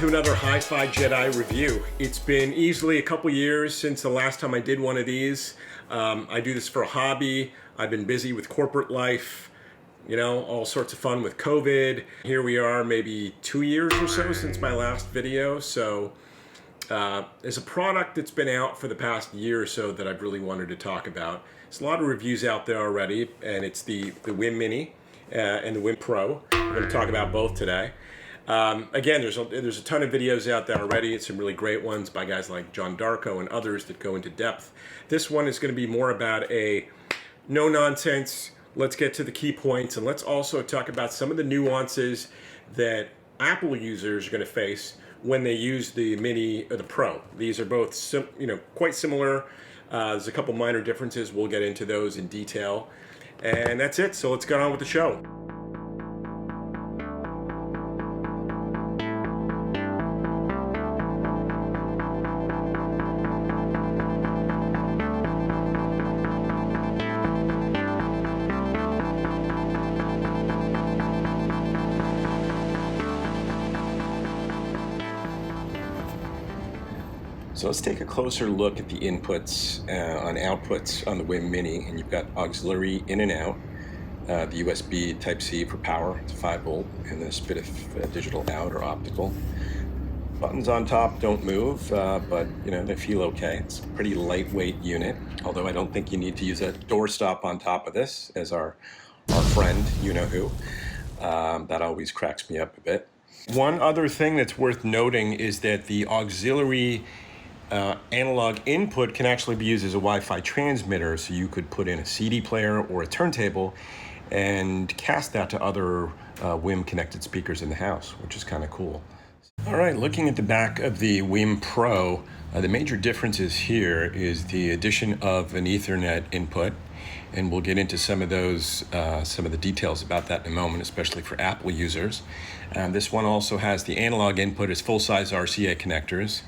to another Hi-Fi Jedi review. It's been easily a couple years since the last time I did one of these. I do this for a hobby. I've been busy with corporate life, you know, all sorts of fun with COVID. Here we are, maybe 2 years or so since my last video. So there's a product that's been out for the past year or so that I've really wanted to talk about. There's a lot of reviews out there already, and it's the Wiim Mini and the Wiim Pro. We're going to talk about both today. Again, there's a ton of videos out there already. It's some really great ones by guys like John Darko and others that go into depth. This one is going to be more about a no-nonsense, let's get to the key points, and let's also talk about some of the nuances that Apple users are going to face when they use the Mini or the Pro. These are both quite similar. There's a couple minor differences. We'll get into those in detail. And that's it. So let's get on with the show. So let's take a closer look at the inputs on outputs on the Wiim Mini. And you've got auxiliary in and out, the USB Type-C for power, it's 5 volt, and then a bit of digital out or optical. Buttons on top don't move, but they feel okay. It's a pretty lightweight unit, although I don't think you need to use a doorstop on top of this, as our friend, you-know-who. That always cracks me up a bit. One other thing that's worth noting is that the auxiliary analog input can actually be used as a Wi-Fi transmitter, so you could put in a CD player or a turntable and cast that to other Wiim connected speakers in the house, which is kind of cool. All right, looking at the back of the Wiim Pro, the major differences here is the addition of an Ethernet input, and we'll get into some of those, some of the details about that in a moment, especially for Apple users. This one also has the analog input as full-size RCA connectors.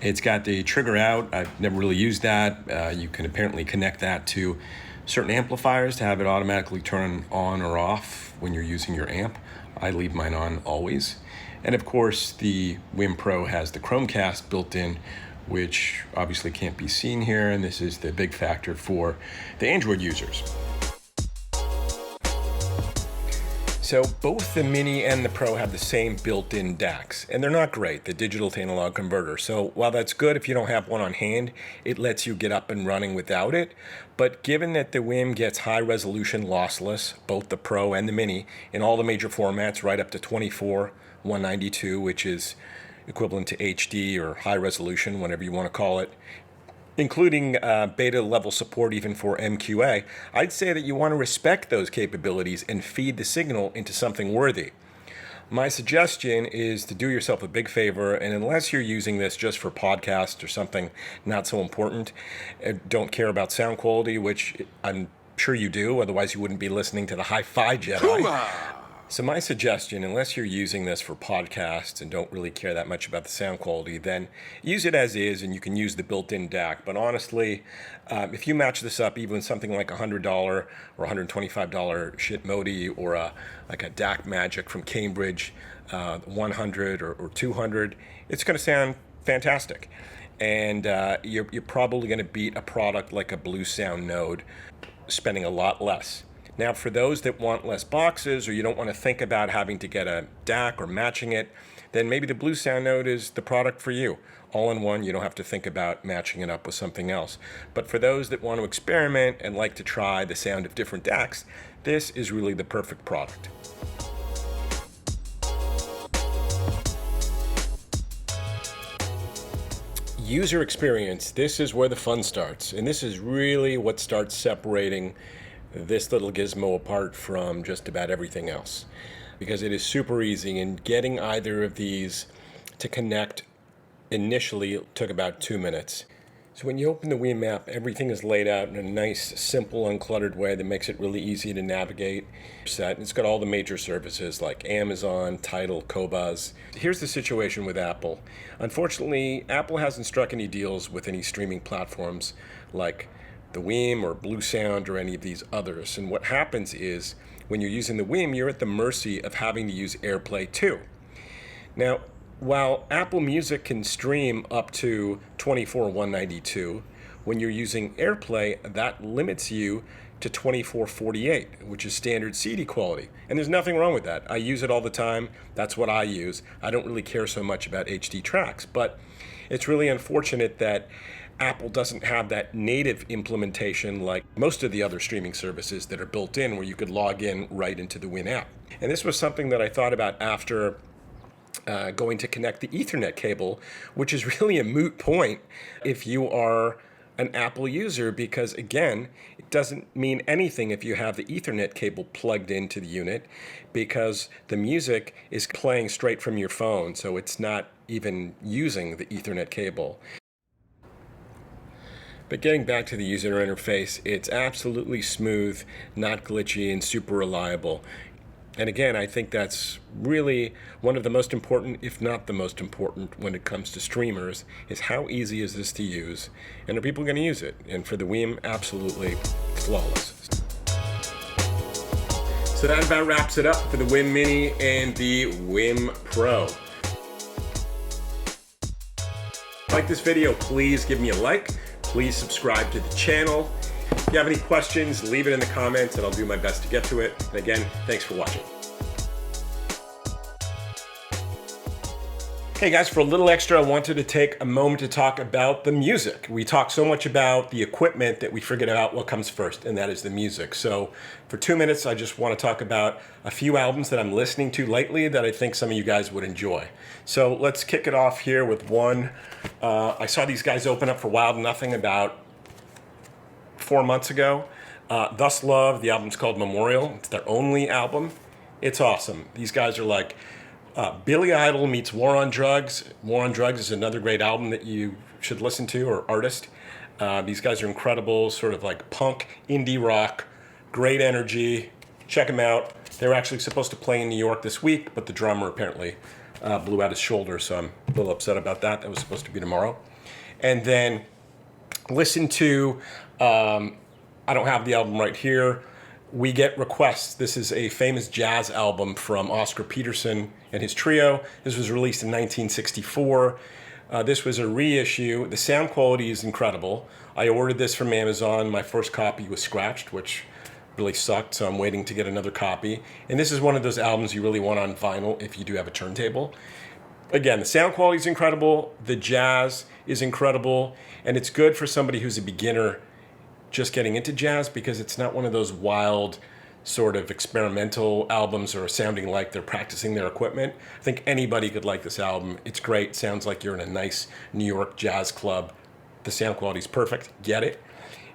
It's got the trigger out. I've never really used that. You can apparently connect that to certain amplifiers to have it automatically turn on or off when you're using your amp. I leave mine on always. And of course, the Wiim Pro has the Chromecast built in, which obviously can't be seen here, and this is the big factor for the Android users. So both the Mini and the Pro have the same built-in DACs, and they're not great, the digital to analog converter. So while that's good if you don't have one on hand, it lets you get up and running without it. But given that the Wiim gets high-resolution lossless, both the Pro and the Mini, in all the major formats, right up to 24:192, which is equivalent to HD or high resolution, whatever you want to call it, including beta level support even for MQA, I'd say that you want to respect those capabilities and feed the signal into something worthy. My suggestion is to do yourself a big favor, and unless you're using this just for podcasts or something not so important, don't care about sound quality, which I'm sure you do, otherwise you wouldn't be listening to the Hi-Fi Jedi. So my suggestion, unless you're using this for podcasts and don't really care that much about the sound quality, then use it as is, and you can use the built-in DAC. But honestly, if you match this up even with something like $100 or $125 shit Modi or like a DAC Magic from Cambridge, 100 or 200, it's going to sound fantastic. And you're probably going to beat a product like a Blue Sound Node, spending a lot less. Now, for those that want less boxes, or you don't want to think about having to get a DAC or matching it, then maybe the Blue Sound Node is the product for you. All in one, you don't have to think about matching it up with something else. But for those that want to experiment and like to try the sound of different DACs, this is really the perfect product. User experience, this is where the fun starts. And this is really what starts separating this little gizmo apart from just about everything else, because it is super easy, and getting either of these to connect initially took about 2 minutes. So when you open the Wiim app, everything is laid out in a nice, simple, uncluttered way that makes it really easy to navigate. It's got all the major services like Amazon, Tidal, Qobuz. Here's the situation with Apple. Unfortunately, Apple hasn't struck any deals with any streaming platforms like the Wiim or Blue Sound or any of these others. And what happens is, when you're using the Wiim, you're at the mercy of having to use Airplay too. Now, While Apple Music can stream up to 24,192, when you're using Airplay, that limits you to 2448, which is standard CD quality. And there's nothing wrong with that. I use it all the time. That's what I use. I don't really care so much about HD tracks, but it's really unfortunate that Apple doesn't have that native implementation like most of the other streaming services that are built in, where you could log in right into the Wiim app. And this was something that I thought about after going to connect the Ethernet cable, which is really a moot point if you are an Apple user, because again, it doesn't mean anything if you have the Ethernet cable plugged into the unit, because the music is playing straight from your phone, so it's not even using the Ethernet cable. But getting back to the user interface, it's absolutely smooth, not glitchy, and super reliable. And again, I think that's really one of the most important, if not the most important, when it comes to streamers, is how easy is this to use, and are people going to use it? And for the Wiim, absolutely flawless. So that about wraps it up for the Wiim Mini and the Wiim Pro. If you like this video, please give me a like. Please subscribe to the channel. If you have any questions, leave it in the comments and I'll do my best to get to it. And again, thanks for watching. Hey guys, for a little extra, I wanted to take a moment to talk about the music. We talk so much about the equipment that we forget about what comes first, and that is the music. So for 2 minutes, I just want to talk about a few albums that I'm listening to lately that I think some of you guys would enjoy. So let's kick it off here with one. I saw these guys open up for Wild Nothing about 4 months ago. Thus Love, the album's called Memorial. It's their only album. It's awesome. These guys are like Billy Idol meets War on Drugs. War on Drugs is another great album that you should listen to, or artist. These guys are incredible, sort of like punk, indie rock, great energy. Check them out. They were actually supposed to play in New York this week, but the drummer apparently blew out his shoulder, so I'm a little upset about that. That was supposed to be tomorrow. And then listen to, I don't have the album right here, We Get Requests. This is a famous jazz album from Oscar Peterson and his trio. This was released in 1964. This was a reissue. The sound quality is incredible. I ordered this from Amazon. My first copy was scratched, which really sucked, so I'm waiting to get another copy. And this is one of those albums you really want on vinyl if you do have a turntable. Again, the sound quality is incredible. The jazz is incredible. And it's good for somebody who's a beginner just getting into jazz, because it's not one of those wild sort of experimental albums or sounding like they're practicing their equipment. I think anybody could like this album. It's great. Sounds like you're in a nice New York jazz club. The sound quality is perfect. Get it.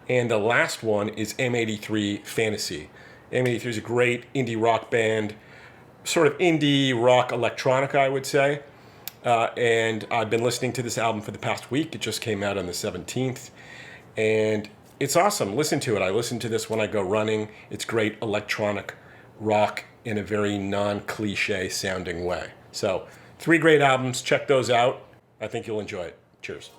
And the last one is M83 Fantasy. M83 is a great indie rock band, sort of indie rock electronica, I would say. And I've been listening to this album for the past week. It just came out on the 17th. And it's awesome. Listen to it. I listen to this when I go running. It's great electronic rock in a very non-cliche sounding way. So 3 great albums. Check those out. I think you'll enjoy it. Cheers.